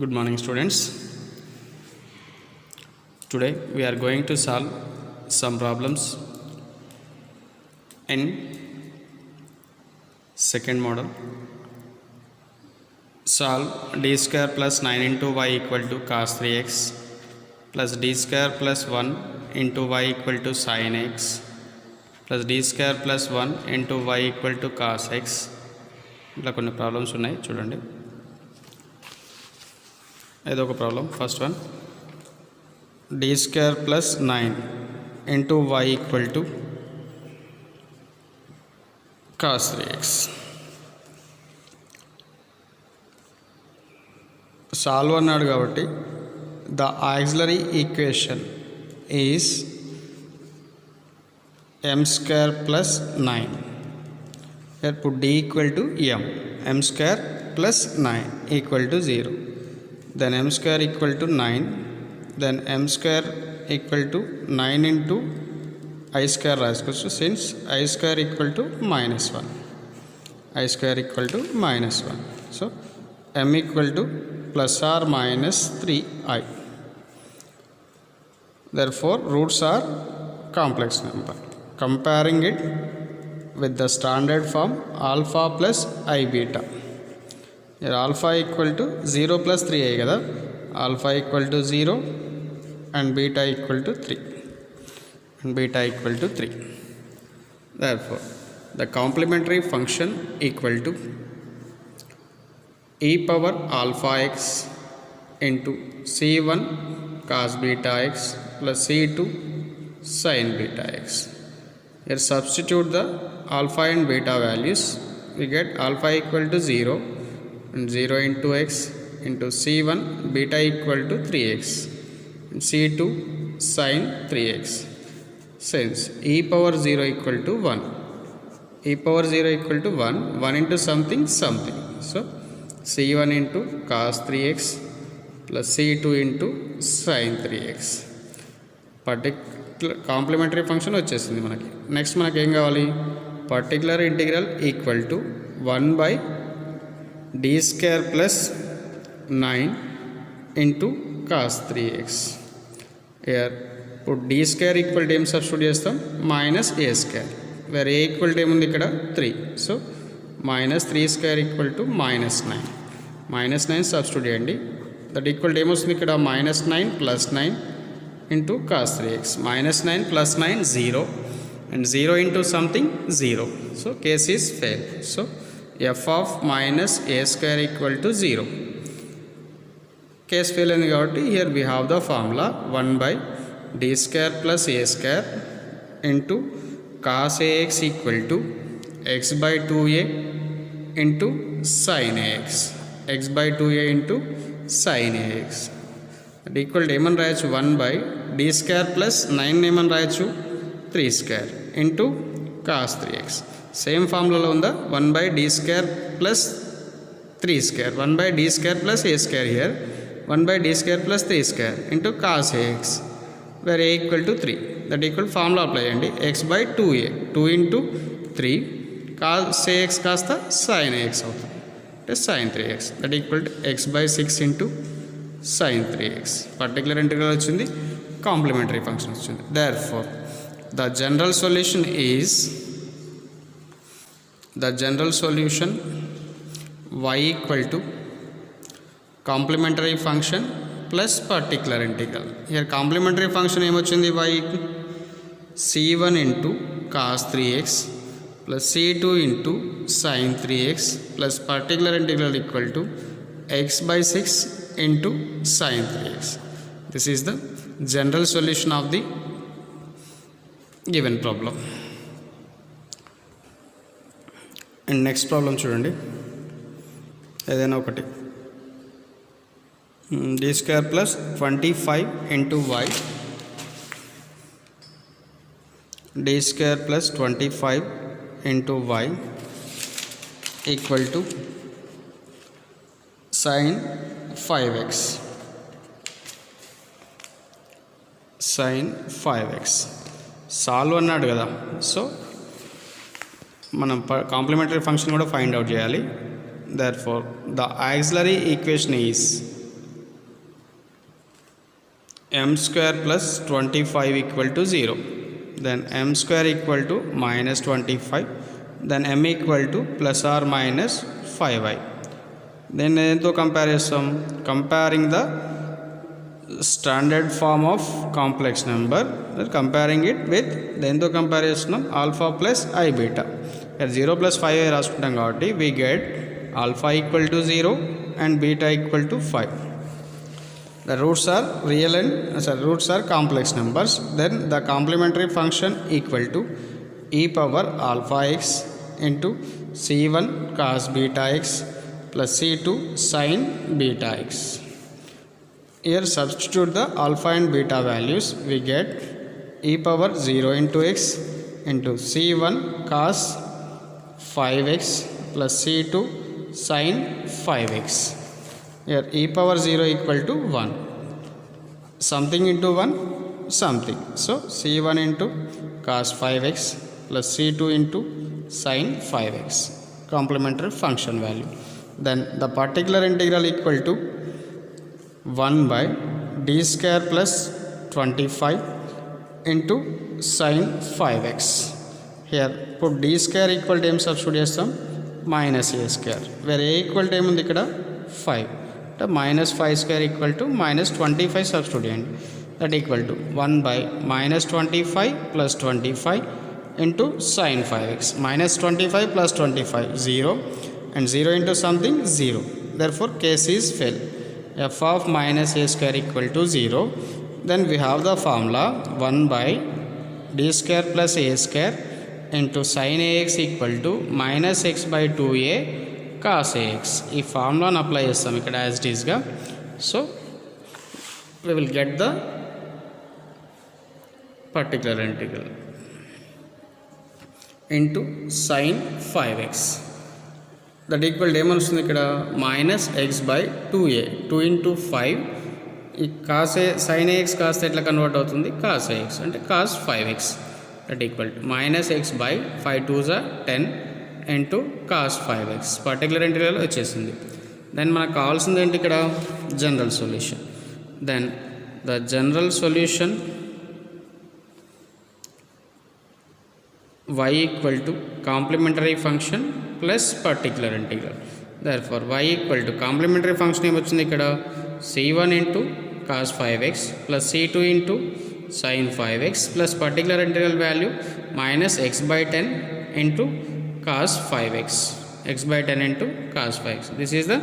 Good morning, students. Today we are going to solve some problems in second model. Solve d square plus 9 into y equal to cos 3x plus d square plus 1 into y equal to sin x plus d square plus 1 into y equal to cos x. ఇట్లా కొన్ని problems ఉన్నాయి చూడండి. ఏదో ఒక problem. First one d square plus 9 into y equal to cos 3x. Solve అన్నాడు కాబట్టి the auxiliary equation is m square plus 9. Here put d equal to m square plus 9 equal to 0. Then m square equal to 9. Then m square equal to 9 into I square రాసుకోవచ్చు. Since I square equal to minus 1. I square equal to minus 1. So m equal to plus or minus 3i. Therefore roots are complex number. Comparing it with the standard form alpha plus I beta. Here alpha equal to 0 plus 3i kada. Alpha equal to 0 and beta equal to 3. And beta equal to 3. Therefore the complementary function equal to e power alpha x into c1 cos beta x plus c2 sin beta x. Here substitute the alpha and beta values. We get alpha equal to 0 and 0 into x into c1 beta equal to 3x and c2 sin 3x. Since e power 0 equal to 1, e power 0 equal to 1 into something. So c1 into cos 3x plus c2 into sin 3x. Complementary function వచ్చేసింది మనకి. Next మనకి ఏం కావాలి? Particular integral equal to 1 by D square plus 9 into cos 3x. Here ఇప్పుడు D square equal to ఏం substitute చేస్తాం? Minus A square. Where A equal to ఏముంది ఇక్కడ? 3. So minus 3 square equal to minus 9. Minus 9 substitute చేయండి. That equal to ఏమొస్తుంది ఇక్కడ? Minus 9 plus 9 into cos 3x. Minus 9 plus 9 0 and 0 into something 0. So case is fail. So f of minus a square equal to 0. Case fail and here we have the formula 1 by d square plus a square into cos ax equal to x by 2a into sin ax. X by 2a into sin ax. అది equal to ఏమని రాయొచ్చు? 1 by D square plus 9 ఏమని రాయొచ్చు? 3 square into cos 3x. Same ఫార్ములాలో ఉందా? 1 by D square plus 3 square. 1 by D square plus a square here. 1 by D square plus 3 square into cos ax where A equal to 3. That equal formula apply చేయండి. X by 2a 2 into 3 cos ax కాస్త sin ax అవుతుంది. అంటే sin 3x. That equal to x by 6 into sin 3x. Particular integral వచ్చింది, complementary function వచ్చింది. Therefore the general solution y equal to complementary function plus particular integral. Here complementary function ఏమొచ్చింది? y c1 into cos 3x plus c2 into sin 3x plus particular integral equal to x by 6 into sin 3x. This is the general solution of the given problem. And next problem చూడండి. ఏదైనా ఒకటి d square plus 25 into y, d square plus 25 into y equal to sin 5x. sin 5x solve అన్నాడు కదా. So మనం complementary function కూడా find out చేయాలి. Therefore the auxiliary equation is m square plus 25 equal to 0. Then m square equal to minus 25. Then m equal to plus or minus 5i. Then to comparison, comparing the standard form of complex number, comparing it with then to comparison of alpha plus I beta. Here 0 plus 5i రాసుకుంటాం కాబట్టి we get alpha equal to 0 and beta equal to 5. The roots are real and roots are complex numbers. Then the complementary function equal to e power alpha x into c1 cos beta x plus c2 sin beta x. Here substitute the alpha and beta values. We get e power 0 into x into c1 cos 5x plus c2 sin 5x. Here e power 0 equal to 1. Something into 1, something. So c1 into cos 5x plus c2 into sin 5x. Complementary function value. Then the particular integral equal to 1 by d square plus 25 into sin 5x. Here put d square equal to m substitute chestam minus a square. Where a equal to m undi ikkada 5. Minus 5 square equal to minus 25 substitute. That equal to 1 by minus 25 plus 25 into sin 5x. Minus 25 plus 25 0 and 0 into something 0. Therefore case is fail. F of minus a square equal to 0. Then we have the formula 1 by d square plus a square into sin ax equal to minus x by 2a cos ax. ఈ ఫార్ములాను apply చేస్తాం ఇక్కడ as it ఈస్గా. So we will get the particular integral into sin 5x. That equal ఏమనుస్తుంది ఇక్కడ minus X by 2a 2 into 5. ఈ cos A sign AX కాస్త ఎట్లా కన్వర్ట్ అవుతుంది కాస్ ఏఎక్స్ అంటే cos 5x. That equal to minus X by 5 2 10 into cos 5x. Particular integral వచ్చేసింది. Then మనకు కావాల్సింది ఏంటి ఇక్కడ general solution. Then the general solution y equal to complementary function plus particular integral. Therefore y equal to complementary function em vachindi ikkada c1 into cos 5x plus c2 into sin 5x plus particular integral value minus x by 10 into cos 5x. X by 10 into cos 5x. This is the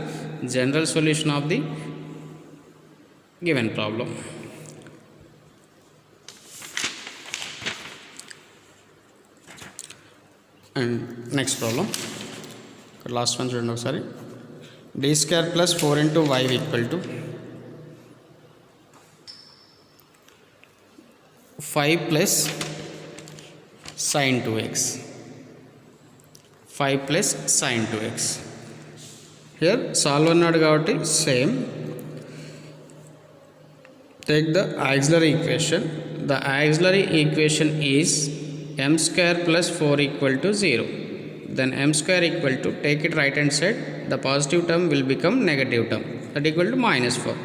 general solution of the given problem. And next problem, last one చూడండి ఒకసారి. d square plus 4 into y equal to 5 plus sin 2x. 5 plus sin 2x. Here solve అన్నాడు కాబట్టి same. Take the auxiliary equation. The auxiliary equation is m square plus 4 equal to 0. Then m square equal to, take it right hand side, the positive term will become negative term, that equal to minus 4.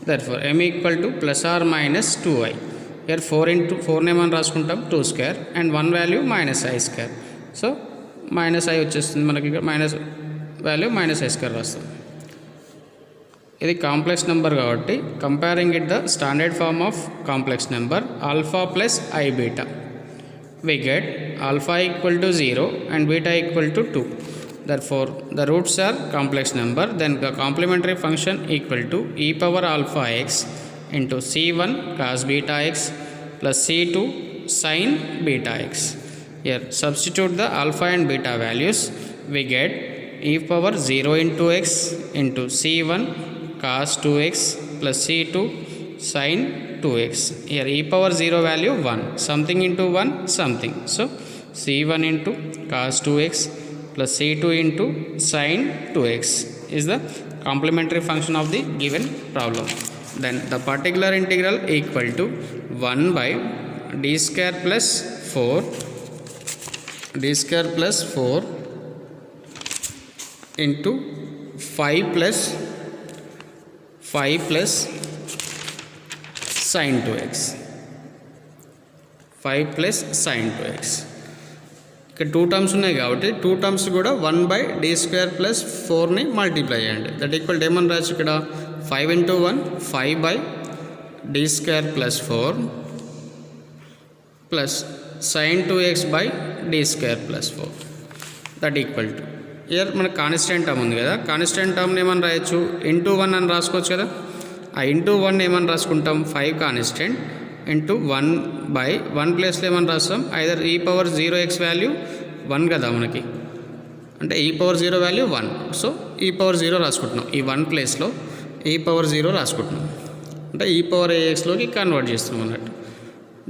Therefore m equal to plus or minus 2i. Here 4 into 4 name అని రాసుకుంటాం 2 square and 1 value minus I square. So minus I వచ్చేస్తుంది మనకి ఇక్కడ minus value minus I square రాస్తాం. ఇది complex number కాబట్టి comparing it the standard form of complex number alpha plus I beta, we get alpha equal to 0 and beta equal to 2. Therefore the roots are complex number. Then the complementary function equal to e power alpha x into c1 cos beta x plus c2 sin beta x. Here substitute the alpha and beta values. We get e power 0 into x into c1 cos 2x plus c2 sin 2x. Here e power 0 value 1, something into 1 something. So c1 into cos 2x plus c2 into sin 2x is the complementary function of the given problem. Then the particular integral equal to 1 by d square plus 4 into 5 plus sin 2x, 5 plus sin 2x. ఇక్కడ 2 terms ఉన్నాయి కాబట్టి 2 terms కూడా 1/d² plus 4ని multiply చేయండి. That equal to ఏమని రావచ్చు ఇక్కడ 5 into 1 5/d² plus 4 plus sin 2x/d² plus 4 that equal to year మనకు constant term ఉంది కదా, కాన్స్టెంట్ టర్మ్ని ఏమని రాయొచ్చు ఇంటూ 1 అని రాసుకోవచ్చు కదా. ఆ ఇంటూ 1 ఏమని రాసుకుంటాం 5 కాన్స్టెంట్ ఇంటూ 1/1 ప్లేస్లో ఏమని రాస్తాం ఐదర్ e⁻0x వాల్యూ 1 కదా మనకి, అంటే e⁻0 వాల్యూ 1. సో e⁻0 రాసుకుంటున్నాం, ఈ 1 ప్లేస్లో e⁻0 రాసుకుంటున్నాం, అంటే e⁻axలోకి కన్వర్ట్ చేస్తున్నాం అన్నట్టు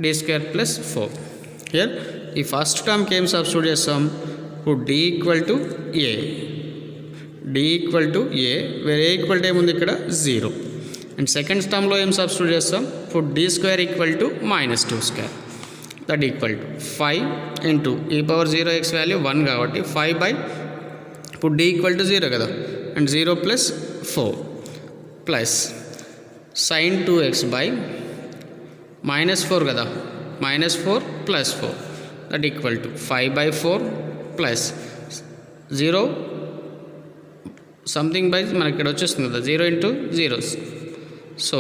d² ప్లస్ 4. హియర్ ఈ ఫస్ట్ టర్మ్కి ఏం సబ్స్టిట్యూట్ చేస్తాం, ఇప్పుడు d ఈక్వల్ టు a, వేరే ఏ ఈక్వల్ టు ఏముంది ఇక్కడ 0. అండ్ సెకండ్ టర్మ్లో ఏం సబ్స్టిట్యూట్ చేస్తాం, ఇప్పుడు d² equal to -2² that equal to 5 into e⁻0x value 1 కాబట్టి 5 ఇప్పుడు d ఈక్వల్ టు 0 కదా, and 0 plus 4 plus sin 2x -4 కదా, -4 plus 4 that equal to 5/4 plus 0 something by మనకి ఇక్కడ వచ్చేస్తుంది కదా 0 into 0. So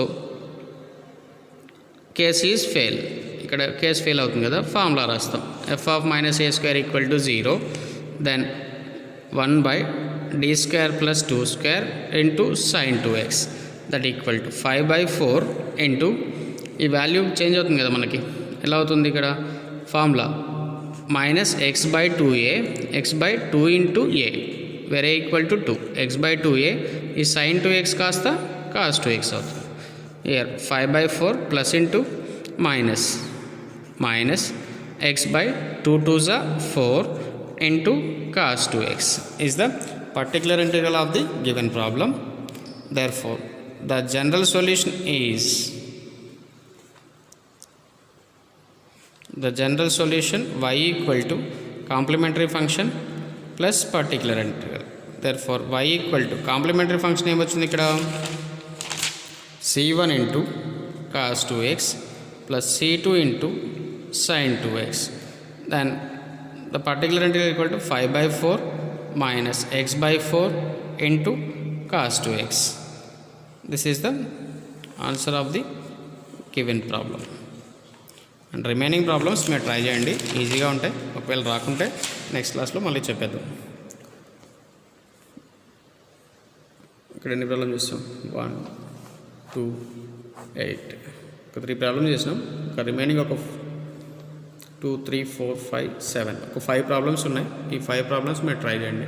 case is fail, ఇక్కడ కేస్ ఫెయిల్ అవుతుంది కదా, ఫార్ములా రాస్తాం f of -a² equal to 0, then 1/d² plus 2² into sin 2x that equal to 5/4 into ఈ వాల్యూ చేంజ్ అవుతుంది కదా మనకి, ఎలా అవుతుంది ఇక్కడ formula -x/2a, x/2 into a వేరే ఈక్వల్ టు 2, x/2a ఈ sin 2x కాస్త cos 2x అవుతుంది. Year 5/4 plus into minus x/2 2s 4 into cos 2x is the particular integral of the given problem. Therefore, the general solution is y equal to complementary function plus particular integral. Therefore, y equal to complementary function ఏమొచ్చింది ఇక్కడ c1 into cos 2x plus c2 into sin 2x. Then the particular integral equal to 5/4 minus x/4 into cos 2x. This is the answer of the given problem. And remaining problems మీరు try చేయండి, ఈజీగా ఉంటాయి. ఒకవేళ రాకుంటే next క్లాస్లో మళ్ళీ చెప్పేద్దాం. ఇక్కడ ఎన్ని ప్రాబ్లమ్ చేస్తాం 1 2 8 ఒక 3 ప్రాబ్లమ్ చేసినాం. ఒక రిమైనింగ్ ఒక 2 3 4 5 7 ఒక 5 ప్రాబ్లమ్స్ ఉన్నాయి. ఈ 5 ప్రాబ్లమ్స్ మీరు ట్రై చేయండి.